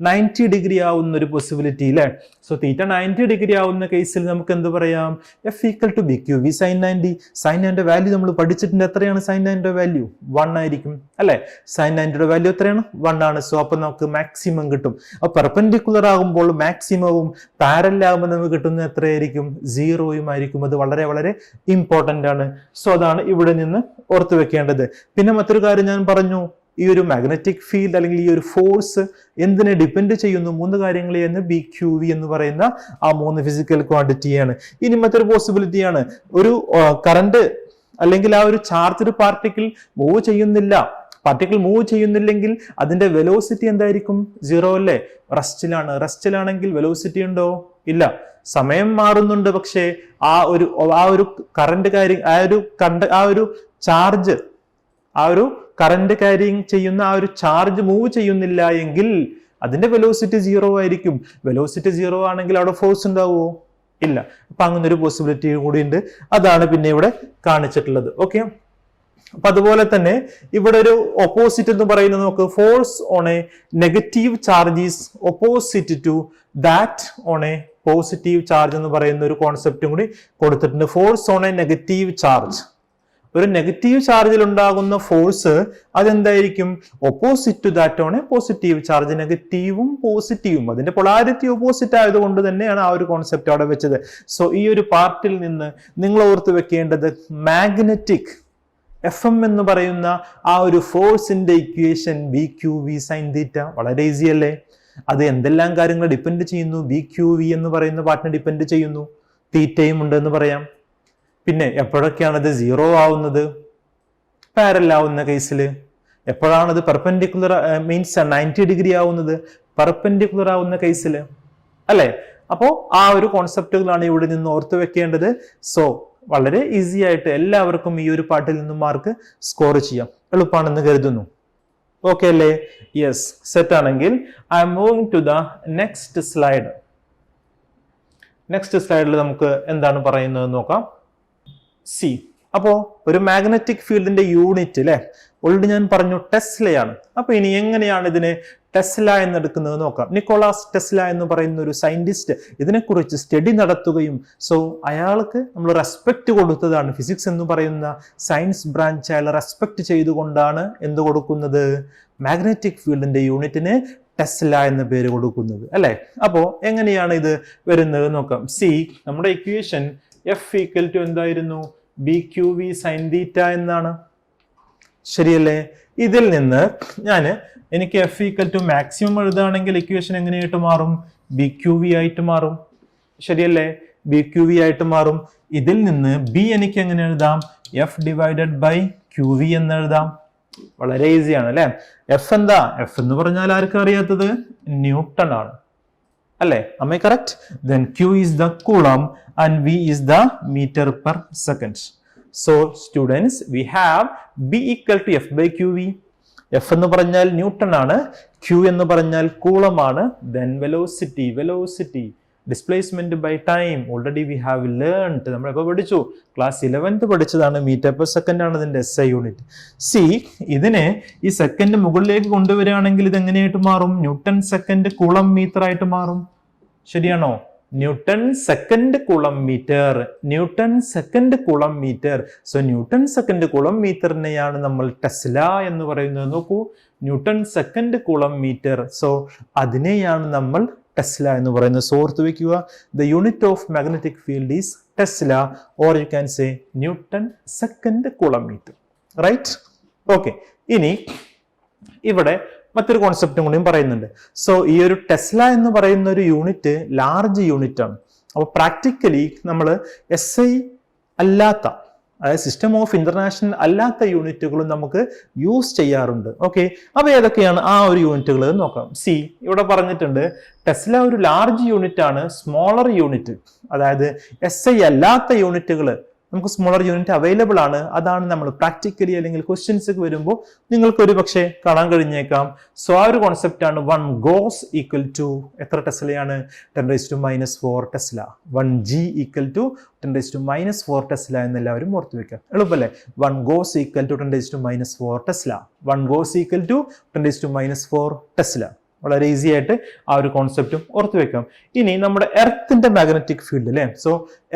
90 ഡിഗ്രി ആവുന്ന ഒരു പോസിബിലിറ്റി അല്ലെ. സോ തീറ്റ 90 ഡിഗ്രി ആവുന്ന കേസിൽ നമുക്ക് എന്ത് പറയാം? F=BQV sin 90. sin 90 വാല്യൂ നമ്മൾ പഠിച്ചിട്ടുണ്ട്. എത്രയാണ് sin 90 വാല്യൂ? 1 ആയിരിക്കും അല്ലെ. sin 90 വാല്യൂ എത്രയാണ്? 1 ആണ്. സോ അപ്പൊ നമുക്ക് മാക്സിമം കിട്ടും. അപ്പൊ പെർപെൻഡിക്കുലർ ആകുമ്പോൾ മാക്സിമവും, പാരലൽ ആകുമ്പോൾ നമുക്ക് കിട്ടുന്നത് എത്രയായിരിക്കും? 0 ആയിരിക്കും. അത് വളരെ വളരെ ഇമ്പോർട്ടന്റ് ആണ്. സോ അതാണ് ഇവിടെ നിന്ന് ഓർത്ത് വെക്കേണ്ടത്. പിന്നെ മറ്റൊരു കാര്യം ഞാൻ പറഞ്ഞു, ഈ ഒരു മാഗ്നറ്റിക് ഫീൽഡ് അല്ലെങ്കിൽ ഈ ഒരു ഫോഴ്സ് എന്തിനെ ഡിപ്പെൻഡ് ചെയ്യുന്നു? 3 കാര്യങ്ങളെയാണ് BQV എന്ന് പറയുന്ന ആ 3 ഫിസിക്കൽ ക്വാണ്ടിറ്റിയാണ്. ഇനി മറ്റൊരു പോസിബിലിറ്റിയാണ്, ഒരു കറണ്ട് അല്ലെങ്കിൽ ആ ഒരു ചാർജ്ഡ് പാർട്ടിക്കിൾ മൂവ് ചെയ്യുന്നില്ല. പാർട്ടിക്കിൾ മൂവ് ചെയ്യുന്നില്ലെങ്കിൽ അതിന്റെ വെലോസിറ്റി എന്തായിരിക്കും? 0 അല്ലേ. റെസ്റ്റിലാണെങ്കിൽ വെലോസിറ്റി ഉണ്ടോ? ഇല്ല. സമയം മാറുന്നുണ്ട്, പക്ഷേ ആ ഒരു കറണ്ട് കാര്യം, ആ ഒരു ചാർജ്, ആ ഒരു കറന്റ് ക്യാരിങ് ചെയ്യുന്ന ആ ഒരു ചാർജ് മൂവ് ചെയ്യുന്നില്ല എങ്കിൽ അതിന്റെ വെലോസിറ്റി 0 ആയിരിക്കും. വെലോസിറ്റി 0 ആണെങ്കിൽ അവിടെ ഫോഴ്സ് ഉണ്ടാവുമോ? ഇല്ല. അപ്പൊ അങ്ങനെ ഒരു പോസിബിലിറ്റി കൂടി ഉണ്ട്. അതാണ് പിന്നെ ഇവിടെ കാണിച്ചിട്ടുള്ളത്. ഓക്കെ, അപ്പൊ അതുപോലെ തന്നെ ഇവിടെ ഒരു ഓപ്പോസിറ്റ് എന്ന് പറയുന്നത് നമുക്ക് force on a negative charge is opposite to that on a positive charge എന്ന് പറയുന്ന ഒരു കോൺസെപ്റ്റും കൂടി കൊടുത്തിട്ടുണ്ട്. Force on a negative charge, ഒരു നെഗറ്റീവ് ചാർജിൽ ഉണ്ടാകുന്ന ഫോഴ്സ് അതെന്തായിരിക്കും? Opposite to that on a positive charge. നെഗറ്റീവും പോസിറ്റീവും അതിന്റെ പൊളാരിറ്റി ഓപ്പോസിറ്റ് ആയതുകൊണ്ട് തന്നെയാണ് ആ ഒരു കോൺസെപ്റ്റ് അവിടെ വെച്ചത്. സോ ഈ ഒരു പാർട്ടിൽ നിന്ന് നിങ്ങൾ ഓർത്ത് വെക്കേണ്ടത് മാഗ്നറ്റിക് എഫ് എം എന്ന് പറയുന്ന ആ ഒരു ഫോഴ്സിന്റെ equation B Q V sine theta. വളരെ ഈസി അല്ലേ? അത് എന്തെല്ലാം കാര്യങ്ങൾ ഡിപ്പെൻഡ് ചെയ്യുന്നു? ബി ക്യു വി എന്ന് പറയുന്ന പാർട്ടിനെ ഡിപ്പെൻഡ് ചെയ്യുന്നു. തീറ്റയും ഉണ്ടെന്ന് പറയാം. പിന്നെ എപ്പോഴൊക്കെയാണ് ഇത് 0 ആവുന്നത്? പാരലൽ ആവുന്ന കേസിൽ. എപ്പോഴാണ് ഇത് പെർപെൻഡിക്കുലർ മീൻസ് 90 ഡിഗ്രി ആവുന്നത്? പെർപെൻഡിക്കുലർ ആവുന്ന കേസിൽ അല്ലെ? അപ്പോ ആ ഒരു കോൺസെപ്റ്റുകളാണ് ഇവിടെ നിന്ന് ഓർത്ത് വെക്കേണ്ടത്. സോ വളരെ ഈസി ആയിട്ട് എല്ലാവർക്കും ഈ ഒരു പാർട്ടിൽ നിന്നും മാർക്ക് സ്കോർ ചെയ്യാം. എളുപ്പമാണെന്ന് കരുതുന്നു. ഓക്കെ അല്ലേ? യെസ്, സെറ്റ് ആണെങ്കിൽ I'm moving to the next slide. Next സ്ലൈഡിൽ നമുക്ക് എന്താണ് പറയുന്നത് നോക്കാം. സി, അപ്പോ ഒരു മാഗ്നറ്റിക് ഫീൽഡിന്റെ യൂണിറ്റ് അല്ലെ, ഓൾറെഡി ഞാൻ പറഞ്ഞു ടെസ്ലയാണ്. അപ്പൊ ഇനി എങ്ങനെയാണ് ഇതിനെ ടെസ്ല എന്നെടുക്കുന്നത് നോക്കാം. നിക്കോളാസ് ടെസ്ല എന്ന് പറയുന്ന ഒരു സയന്റിസ്റ്റ് ഇതിനെക്കുറിച്ച് സ്റ്റഡി നടത്തുകയും അയാൾക്ക് നമ്മൾ റെസ്പെക്ട് കൊടുത്തതാണ്. ഫിസിക്സ് എന്ന് പറയുന്ന സയൻസ് ബ്രാഞ്ച് അയാൾ റെസ്പെക്ട് ചെയ്തുകൊണ്ടാണ് എന്ത് കൊടുക്കുന്നത്? മാഗ്നറ്റിക് ഫീൽഡിന്റെ യൂണിറ്റിന് ടെസ്ല എന്ന പേര് കൊടുക്കുന്നത് അല്ലെ. അപ്പോ എങ്ങനെയാണ് ഇത് വരുന്നത് നോക്കാം. സി, നമ്മുടെ ഇക്വേഷൻ എഫ് ഈക്വൽ ടു എന്തായിരുന്നു? B Q V sine theta എന്നാണ്. ശരിയല്ലേ? ഇതിൽ നിന്ന് എനിക്ക് എഫ് ഈക്വൽ ടു മാക്സിമം എഴുതുകയാണെങ്കിൽ ഇക്വേഷൻ എങ്ങനെയായിട്ട് മാറും? ബി ക്യു വി ആയിട്ട് മാറും. ശരിയല്ലേ? ബി ക്യു വി ആയിട്ട് മാറും. ഇതിൽ നിന്ന് ബി എനിക്ക് എങ്ങനെ എഴുതാം? F divided by Q V എന്ന് എഴുതാം. വളരെ ഈസിയാണ് അല്ലെ? എഫ് എന്താ? എഫ് എന്ന് പറഞ്ഞാൽ ആർക്കും അറിയാത്തത് ന്യൂട്ടൺ ആണ് അല്ലെ? Am I correct? Then Q is the coulomb and V is the meter per second. So students, we have B equal to F by QV. F എന്ന് പറഞ്ഞാൽ ന്യൂട്ടൺ ആണ്, Q എന്ന് പറഞ്ഞാൽ കൂളം ആണ്. Then velocity, displacement by time. Already we have learned. നമ്മൾ എപ്പോൾ പഠിച്ചു? ക്ലാസ് 11th പഠിച്ചതാണ്. മീറ്റർ പെർ സെക്കൻഡ് ആണ് ഇതിന്റെ SI യൂണിറ്റ്. സി, ഇതിനെ ഈ സെക്കൻഡ് മുകളിലേക്ക് കൊണ്ടുവരികയാണെങ്കിൽ ഇത് എങ്ങനെയായിട്ട് മാറും? ന്യൂട്ടൺ സെക്കൻഡ് കൂളം മീറ്റർ ആയിട്ട് മാറും. ശരിയാണോ? Newton second coulomb metre. So newton second coulomb മീറ്ററിനെയാണ് നമ്മൾ ടെസ്ല എന്ന് പറയുന്നത്. നോക്കൂ, newton second coulomb metre. So അതിനെയാണ് നമ്മൾ ടെസ്ല എന്ന് പറയുന്നത്. സോ ഓർത്ത് വെക്കുക, the unit of magnetic field is tesla, or you can say newton second coulomb metre. Right? Okay, ഇനി ഇവിടെ മറ്റൊരു കോൺസെപ്റ്റും കൂടിയും പറയുന്നുണ്ട്. സോ ഈ ഒരു ടെസ്ല എന്ന് പറയുന്ന ഒരു യൂണിറ്റ് ലാർജ് യൂണിറ്റ് ആണ്. അപ്പൊ പ്രാക്ടിക്കലി നമ്മൾ SI അല്ലാത്ത, അതായത് സിസ്റ്റം ഓഫ് ഇന്റർനാഷണൽ അല്ലാത്ത യൂണിറ്റുകളും നമുക്ക് യൂസ് ചെയ്യാറുണ്ട്. ഓക്കെ, അപ്പൊ ഏതൊക്കെയാണ് ആ ഒരു യൂണിറ്റുകൾ നോക്കാം. സി, ഇവിടെ പറഞ്ഞിട്ടുണ്ട് ടെസ്ല ഒരു ലാർജ് യൂണിറ്റ് ആണ്. സ്മോളർ യൂണിറ്റ്, അതായത് SI അല്ലാത്ത യൂണിറ്റുകൾ നമുക്ക് സ്മോളർ യൂണിറ്റ് അവൈലബിൾ ആണ്. അതാണ് നമ്മൾ പ്രാക്ടിക്കലി അല്ലെങ്കിൽ ക്വസ്റ്റ്യൻസ് ഒക്കെ വരുമ്പോൾ നിങ്ങൾക്ക് ഒരു പക്ഷേ കാണാൻ കഴിഞ്ഞേക്കാം. സോ ആ ഒരു കോൺസെപ്റ്റ് ആണ് 1 ഗോസ് ഈക്വൽ ടു എത്ര ടെസ്ലയാണ്? 10⁻⁴ tesla. 1G equal to 10⁻⁴ tesla എന്ന് എല്ലാവരും ഓർത്ത് വെക്കാം. എളുപ്പല്ലേ? 1 gauss equal to 10⁻⁴ tesla. 1 gauss equal to 10⁻⁴ tesla. വളരെ ഈസി ആയിട്ട് ആ ഒരു കോൺസെപ്റ്റും ഓർത്ത് വെക്കാം. ഇനി നമ്മുടെ എർത്തിന്റെ മാഗ്നറ്റിക് ഫീൽഡ് അല്ലെ. സോ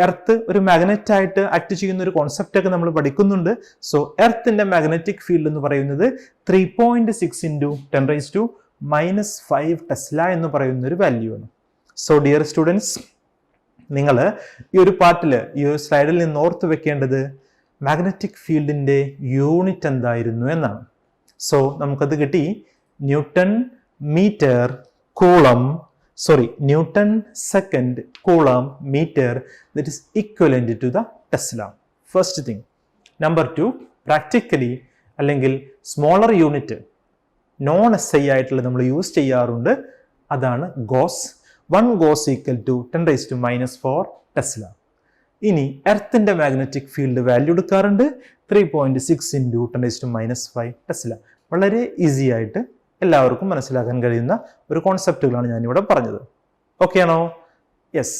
എർത്ത് ഒരു മാഗ്നറ്റ് ആയിട്ട് ആക്ട് ചെയ്യുന്ന ഒരു കോൺസെപ്റ്റ് ഒക്കെ നമ്മൾ പഠിക്കുന്നുണ്ട്. സോ എർത്തിന്റെ മാഗ്നറ്റിക് ഫീൽഡ് എന്ന് പറയുന്നത് 3.6 × 10⁻⁵ ടെസ്ല എന്ന് പറയുന്ന ഒരു വാല്യൂ ആണ്. സോ ഡിയർ സ്റ്റുഡൻസ്, നിങ്ങൾ ഈ ഒരു പാർട്ടിൽ, ഈ ഒരു സ്ലൈഡിൽ നിന്ന് ഓർത്ത് വെക്കേണ്ടത് മാഗ്നറ്റിക് ഫീൽഡിന്റെ യൂണിറ്റ് എന്തായിരുന്നു എന്നാണ്. സോ നമുക്കത് കിട്ടി. Newton metre coulomb, newton second coulomb metre, that is equivalent to the tesla. First thing. Number 2, practically അല്ലെങ്കിൽ സ്മോളർ യൂണിറ്റ് നോൺ SI ആയിട്ടുള്ള നമ്മൾ യൂസ് ചെയ്യാറുണ്ട്. അതാണ് gauss. 1 gauss equal to 10⁻⁴ tesla. ഇനി എർത്തിന്റെ മാഗ്നറ്റിക് ഫീൽഡ് വാല്യൂ എടുക്കാറുണ്ട് 3.6 × 10⁻⁵ ടെസ്ല. വളരെ ഈസി ആയിട്ട് എല്ലാവർക്കും മനസ്സിലാക്കാൻ കഴിയുന്ന ഒരു കോൺസെപ്റ്റുകളാണ് ഞാനിവിടെ പറഞ്ഞത്. ഓക്കെ ആണോ? യെസ്.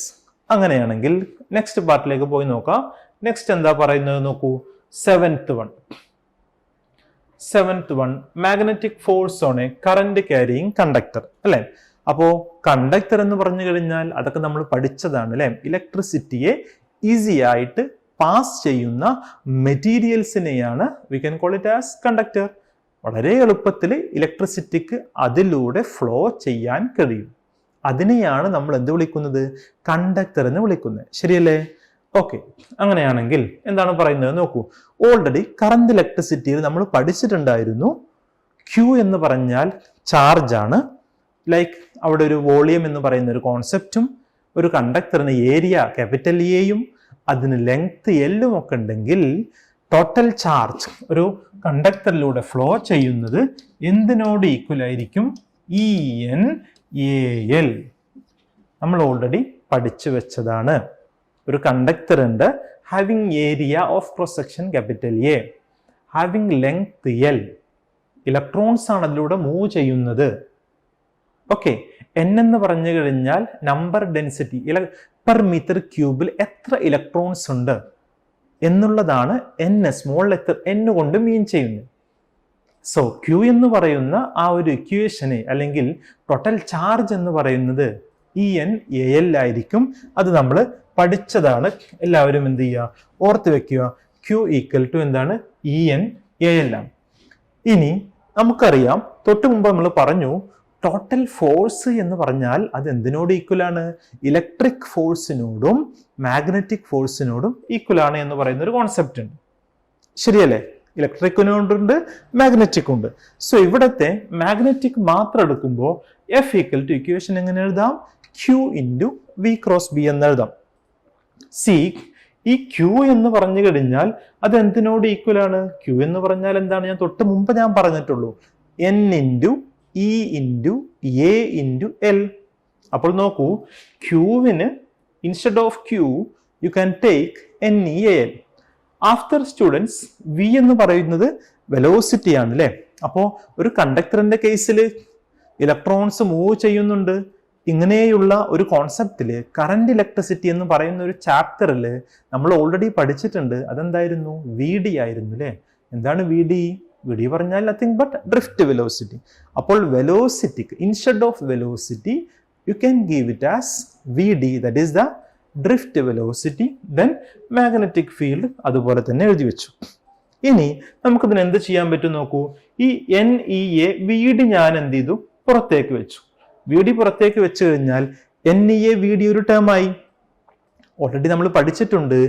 അങ്ങനെയാണെങ്കിൽ നെക്സ്റ്റ് പാർട്ടിലേക്ക് പോയി നോക്കാം. നെക്സ്റ്റ് എന്താ പറയുന്നത് നോക്കൂ. Seventh one magnetic force on A current carrying conductor അല്ലെ. അപ്പോ കണ്ടക്ടർ എന്ന് പറഞ്ഞു കഴിഞ്ഞാൽ അതൊക്കെ നമ്മൾ പഠിച്ചതാണ് അല്ലെ. ഇലക്ട്രിസിറ്റിയെ ഈസി ആയിട്ട് പാസ് ചെയ്യുന്ന മെറ്റീരിയൽസിനെയാണ് we can call it as conductor. വളരെ എളുപ്പത്തിൽ ഇലക്ട്രിസിറ്റിക്ക് അതിലൂടെ ഫ്ലോ ചെയ്യാൻ കഴിയും. അതിനെയാണ് നമ്മൾ എന്ത് വിളിക്കുന്നത്? കണ്ടക്ടർ എന്ന് വിളിക്കുന്നത്. ശരിയല്ലേ? ഓക്കെ. അങ്ങനെയാണെങ്കിൽ എന്താണ് പറയുന്നത് നോക്കൂ. ഓൾറെഡി കറന്റ് ഇലക്ട്രിസിറ്റിയിൽ നമ്മൾ പഠിച്ചിട്ടുണ്ടായിരുന്നു. ക്യൂ എന്ന് പറഞ്ഞാൽ ചാർജ് ആണ്. ലൈക്ക് അവിടെ ഒരു വോളിയം എന്ന് പറയുന്ന ഒരു കോൺസെപ്റ്റും ഒരു കണ്ടക്ടറിന് ഏരിയ ക്യാപിറ്റൽ എയും അതിന് ലെങ്ത് എല്ലും ഒക്കെ ഉണ്ടെങ്കിൽ ടോട്ടൽ ചാർജ് ഒരു കണ്ടക്ടറിലൂടെ ഫ്ലോ ചെയ്യുന്നത് എന്തിനോട് ഈക്വൽ ആയിരിക്കും? EN/AL. നമ്മൾ ഓൾറെഡി പഠിച്ചു വെച്ചതാണ്. ഒരു കണ്ടക്ടർ ഉണ്ട്, having area of cross section capital A, having length L. Electrons ആണ് അതിലൂടെ മൂവ് ചെയ്യുന്നത്. ഓക്കെ. N എന്ന് പറഞ്ഞു കഴിഞ്ഞാൽ നമ്പർ ഡെൻസിറ്റി, പെർ മീറ്റർ ക്യൂബിൽ എത്ര ഇലക്ട്രോൺസ് ഉണ്ട് എന്നുള്ളതാണ് N, സ്മോൾ ലെറ്റർ N കൊണ്ട് മീൻ ചെയ്യുന്നത്. സോ Q എന്ന് പറയുന്ന ആ ഒരു ഇക്വേഷനെ അല്ലെങ്കിൽ ടോട്ടൽ ചാർജ് എന്ന് പറയുന്നത് EN/AL ആയിരിക്കും. അത് നമ്മൾ പഠിച്ചതാണ്. എല്ലാവരും എന്ത് ചെയ്യുക? ഓർത്ത് വെക്കുക. Q = എന്താണ്? EN/AL ആണ്. ഇനി നമുക്കറിയാം, തൊട്ട് മുമ്പ് നമ്മൾ പറഞ്ഞു ടോട്ടൽ ഫോഴ്സ് എന്ന് പറഞ്ഞാൽ അത് എന്തിനോട് ഈക്വൽ ആണ്? ഇലക്ട്രിക് ഫോഴ്സിനോടും മാഗ്നറ്റിക് ഫോഴ്സിനോടും ഈക്വൽ ആണ് എന്ന് പറയുന്ന ഒരു കോൺസെപ്റ്റ് ഉണ്ട്. ശരിയല്ലേ? ഇലക്ട്രിക്കിനുണ്ട്, മാഗ്നറ്റിക് ഉണ്ട്. സോ ഇവിടത്തെ മാഗ്നറ്റിക് മാത്രം എടുക്കുമ്പോൾ F = ഇക്വേഷൻ എങ്ങനെ എഴുതാം? Q × V×B എന്ന് എഴുതാം. സി, ഈ Q എന്ന് പറഞ്ഞു കഴിഞ്ഞാൽ അത് എന്തിനോട് ഈക്വൽ ആണ്? Q എന്ന് പറഞ്ഞാൽ എന്താണ്? ഞാൻ തൊട്ട് മുമ്പ് ഞാൻ പറഞ്ഞിട്ടുള്ളൂ, N × E × A × L. അപ്പോൾ നോക്കൂ, Qവിന് instead of Q you can take NEAL. After students, V എന്ന് പറയുന്നത് വെലോസിറ്റി ആണ് അല്ലേ. അപ്പോൾ ഒരു കണ്ടക്ടറിന്റെ കേസിൽ ഇലക്ട്രോൺസ് മൂവ് ചെയ്യുന്നുണ്ട്. ഇങ്ങനെയുള്ള ഒരു കോൺസെപ്റ്റില് കറന്റ് ഇലക്ട്രിസിറ്റി എന്ന് പറയുന്ന ഒരു ചാപ്റ്ററിൽ നമ്മൾ ഓൾറെഡി പഠിച്ചിട്ടുണ്ട്. അതെന്തായിരുന്നു? VD ആയിരുന്നു അല്ലേ. എന്താണ് VD? VD പറഞ്ഞാൽ നത്തിങ് ബട്ട് ഡ്രിഫ്റ്റ് വെലോസിറ്റി. അപ്പോൾ വെലോസിറ്റിക്ക് instead of velocity you can give it as VD, that is the drift velocity. Then magnetic field അതുപോലെ തന്നെ എഴുതി വെച്ചു. ഇനി നമുക്കിതിന് എന്ത് ചെയ്യാൻ പറ്റും നോക്കൂ. ഈ NEA VD ഞാൻ എന്ത് ചെയ്തു? പുറത്തേക്ക് വെച്ചു. VD പുറത്തേക്ക് വെച്ച് കഴിഞ്ഞാൽ NEA VD ഒരു ടേം ആയി. ഓൾറെഡി നമ്മൾ പഠിച്ചിട്ടുണ്ട്.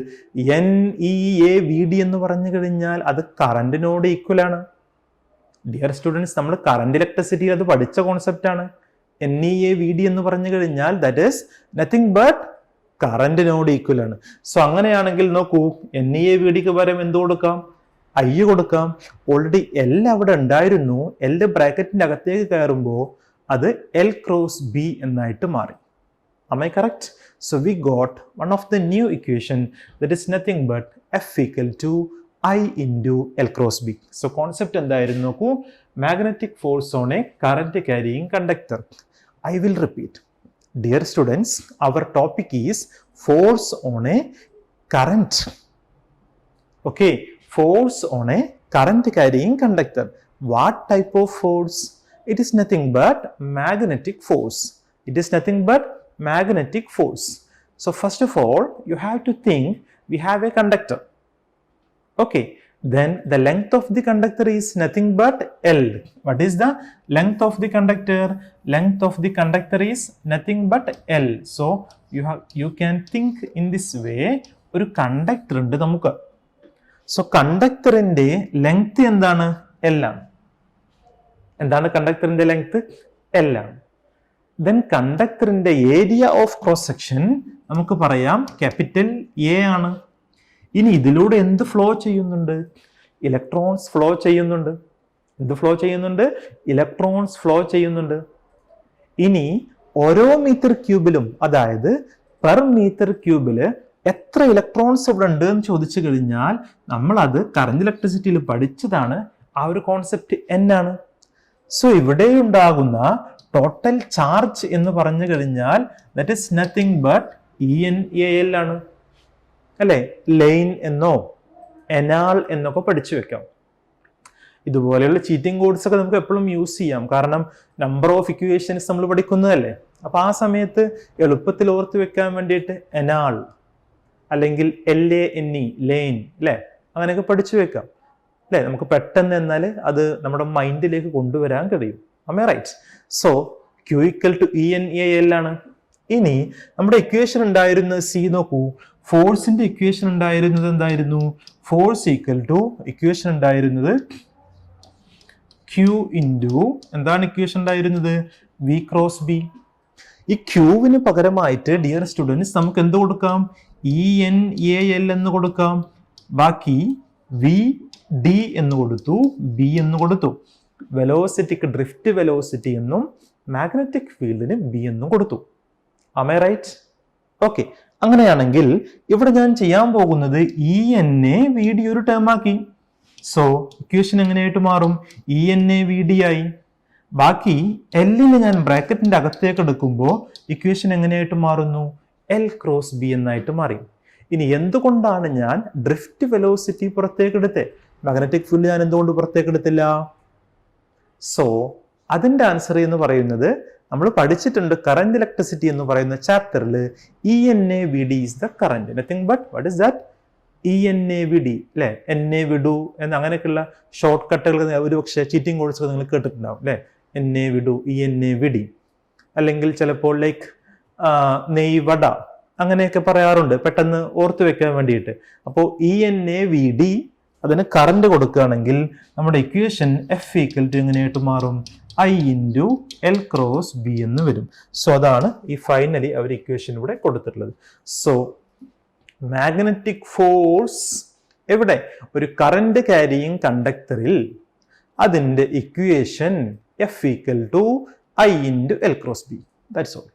NEA VD എന്ന് പറഞ്ഞു കഴിഞ്ഞാൽ അത് കറന്റിനോട് ഈക്വൽ ആണ്. ഡിയർ സ്റ്റുഡൻസ്, നമ്മൾ കറന്റ് ഇലക്ട്രിസിറ്റി അത് പഠിച്ച കോൺസെപ്റ്റ് ആണ്. NEA VD എന്ന് പറഞ്ഞു കഴിഞ്ഞാൽ ദാറ്റ് ഈസ് നത്തിങ് ബട്ട് കറന്റിനോട് ഈക്വൽ ആണ്. സോ അങ്ങനെയാണെങ്കിൽ നോക്കൂ, NEA VDക്ക് പകരം എന്ത് കൊടുക്കാം? I കൊടുക്കാം. ഓൾറെഡി L അവിടെ ഉണ്ടായിരുന്നു. L ബ്രാക്കറ്റിന്റെ അകത്തേക്ക് കയറുമ്പോൾ അത് L×B എന്നായിട്ട് മാറി. Am I correct? So we got one of the new equation that is nothing but F = I × L×B. So concept എന്തായിരുന്നു നോക്കൂ. Magnetic force on a current carrying conductor. I will repeat. Dear students, our topic is force on a current. Okay, force on a current carrying conductor. What type of force? It is nothing but magnetic force. It is nothing but magnetic force. So first of all, you have to think we have a conductor. Okay, then the length of the conductor is nothing but L. What is the length of the conductor? Length of the conductor is nothing but L. So you can think in this way. ഒരു കണ്ടക്ടർ ഉണ്ട് നമുക്ക്. സോ കണ്ടക്ടറിന്റെ ലെങ്ത് എന്താണ്? L ആണ്. എന്താണ് കണ്ടക്ടറിന്റെ ലെങ്ത്? L ആണ്. ദെൻ കണ്ടക്ടറിന്റെ ഏരിയ ഓഫ് ക്രോസ് സെക്ഷൻ നമുക്ക് പറയാം ക്യാപിറ്റൽ A ആണ്. ഇനി ഇതിലൂടെ എന്ത് ഫ്ലോ ചെയ്യുന്നുണ്ട്? ഇലക്ട്രോൺസ് ഫ്ലോ ചെയ്യുന്നുണ്ട്. എന്ത് ഫ്ലോ ചെയ്യുന്നുണ്ട്? ഇലക്ട്രോൺസ് ഫ്ലോ ചെയ്യുന്നുണ്ട്. ഇനി ഓരോ മീറ്റർ ക്യൂബിലും, അതായത് പെർ മീറ്റർ ക്യൂബില് എത്ര ഇലക്ട്രോൺസ് ഇവിടെ ഉണ്ട് എന്ന് ചോദിച്ചു കഴിഞ്ഞാൽ നമ്മൾ അത് കറന്റ് ഇലക്ട്രിസിറ്റിയിൽ പഠിച്ചതാണ്. ആ ഒരു കോൺസെപ്റ്റ് N ആണ്. സോ ഇവിടെ ഉണ്ടാകുന്ന ടോട്ടൽ ചാർജ് എന്ന് പറഞ്ഞു കഴിഞ്ഞാൽ that is nothing but ENAL ആണ് അല്ലെ. ലൈൻ എന്നോ എനാൽ എന്നൊക്കെ പഠിച്ചു വെക്കാം. ഇതുപോലെയുള്ള ചീറ്റിംഗ് കോഡ്സ് ഒക്കെ നമുക്ക് എപ്പോഴും യൂസ് ചെയ്യാം. കാരണം നമ്പർ ഓഫ് ഇക്വേഷൻസ് നമ്മൾ പഠിക്കുന്നതല്ലേ. അപ്പൊ ആ സമയത്ത് എളുപ്പത്തിൽ ഓർത്ത് വെക്കാൻ വേണ്ടിയിട്ട് എനാൽ അല്ലെങ്കിൽ LANE ലൈൻ അല്ലെ, അങ്ങനെയൊക്കെ പഠിച്ചു വെക്കാം അല്ലെ. നമുക്ക് പെട്ടെന്ന് എന്നാൽ അത് നമ്മുടെ മൈൻഡിലേക്ക് കൊണ്ടുവരാൻ കഴിയും. ആമേ റൈറ്റ്? സോ Q = ENAL ആണ്. ഇനി നമ്മുടെ ഇക്വേഷൻ ഉണ്ടായിരുന്നത് സി നോക്കൂ. ഫോഴ്സിന്റെ ഇക്വേഷൻ ഉണ്ടായിരുന്നത് എന്തായിരുന്നു? ഫോഴ്സ് ഇക്വേഷൻ ഉണ്ടായിരുന്നത് Q ഇൻറ്റു എന്താണ് ഇക്വേഷൻ ഉണ്ടായിരുന്നത്? V × B. ഈ ക്യൂവിന് പകരമായിട്ട് ഡിയർ സ്റ്റുഡൻസ് നമുക്ക് എന്ത് കൊടുക്കാം? ENAL എന്ന് കൊടുക്കാം. ബാക്കി VD എന്ന് കൊടുത്തു, B എന്ന് കൊടുത്തു. വെലോസിറ്റിക്ക് ഡ്രിഫ്റ്റ് വെലോസിറ്റി എന്നും മാഗ്നറ്റിക് ഫീൽഡിന് B എന്നും കൊടുത്തു. ആമേ റൈറ്റ്? ഓക്കെ, അങ്ങനെയാണെങ്കിൽ ഇവിടെ ഞാൻ ചെയ്യാൻ പോകുന്നത് ENAVD ഒരു ടേം ആക്കി. സോ ഇക്വേഷൻ എങ്ങനെയായിട്ട് മാറും? ENAVD ആയി. ബാക്കി എല്ലിന് ഞാൻ ബ്രാക്കറ്റിന്റെ അകത്തേക്ക് എടുക്കുമ്പോൾ ഇക്വേഷൻ എങ്ങനെയായിട്ട് മാറുന്നു? L × B എന്നായിട്ട് മാറി. ഇനി എന്തുകൊണ്ടാണ് ഞാൻ ഡ്രിഫ്റ്റ് വെലോസിറ്റി പുറത്തേക്ക് എടുത്തത്? മാഗ്നറ്റിക് ഫീൽഡ് ഞാൻ എന്തുകൊണ്ട് പുറത്തേക്ക് എടുത്തില്ല? സോ അതിന്റെ ആൻസർ എന്ന് പറയുന്നത് നമ്മൾ പഠിച്ചിട്ടുണ്ട് കറന്റ് ഇലക്ട്രിസിറ്റി എന്ന് പറയുന്ന ചാപ്റ്ററിൽ ENAVD is the current. Nothing but what is that? ENAVD അല്ലെ. NA വിടു എന്ന് അങ്ങനെയൊക്കെയുള്ള ഷോർട്ട് കട്ടുകൾ ഒരു പക്ഷേ ചീറ്റിംഗ് കോഴ്സ് നിങ്ങൾ കേട്ടിട്ടുണ്ടാവും അല്ലെ. NA വിടു, ENAVD. അല്ലെങ്കിൽ ചിലപ്പോൾ ലൈക്ക് നെയ് വട അങ്ങനെയൊക്കെ പറയാറുണ്ട് പെട്ടെന്ന് ഓർത്തു വെക്കാൻ വേണ്ടിയിട്ട്. അപ്പോൾ ENAVD അതിന് കറന്റ് കൊടുക്കുകയാണെങ്കിൽ നമ്മുടെ ഇക്വേഷൻ F = എങ്ങനെയായിട്ട് മാറും? I × L × B എന്ന് വരും. സോ അതാണ് ഈ ഫൈനലി അവർ ഇക്വേഷൻ ഇവിടെ കൊടുത്തിട്ടുള്ളത്. സോ മാഗ്നറ്റിക് ഫോഴ്സ് എവിടെ? ഒരു കറന്റ് ക്യാരിയിങ് കണ്ടക്ടറിൽ അതിന്റെ equation F = I × L × B. That's all.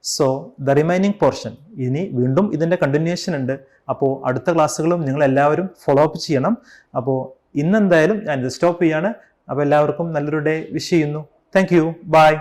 So the remaining portion ഇനി വീണ്ടും ഇതിന്റെ കണ്ടിന്യൂഷൻ ഉണ്ട്. അപ്പോൾ അടുത്ത ക്ലാസ്സുകളും നിങ്ങൾ എല്ലാവരും ഫോളോ അപ്പ് ചെയ്യണം. അപ്പോൾ ഇന്നെന്തായാലും ഞാൻ ഇത് സ്റ്റോപ്പ് ചെയ്യാണ്. അപ്പോൾ എല്ലാവർക്കും നല്ലൊരു ഡേ വിഷ് ചെയ്യുന്നു. Thank you. ബൈ.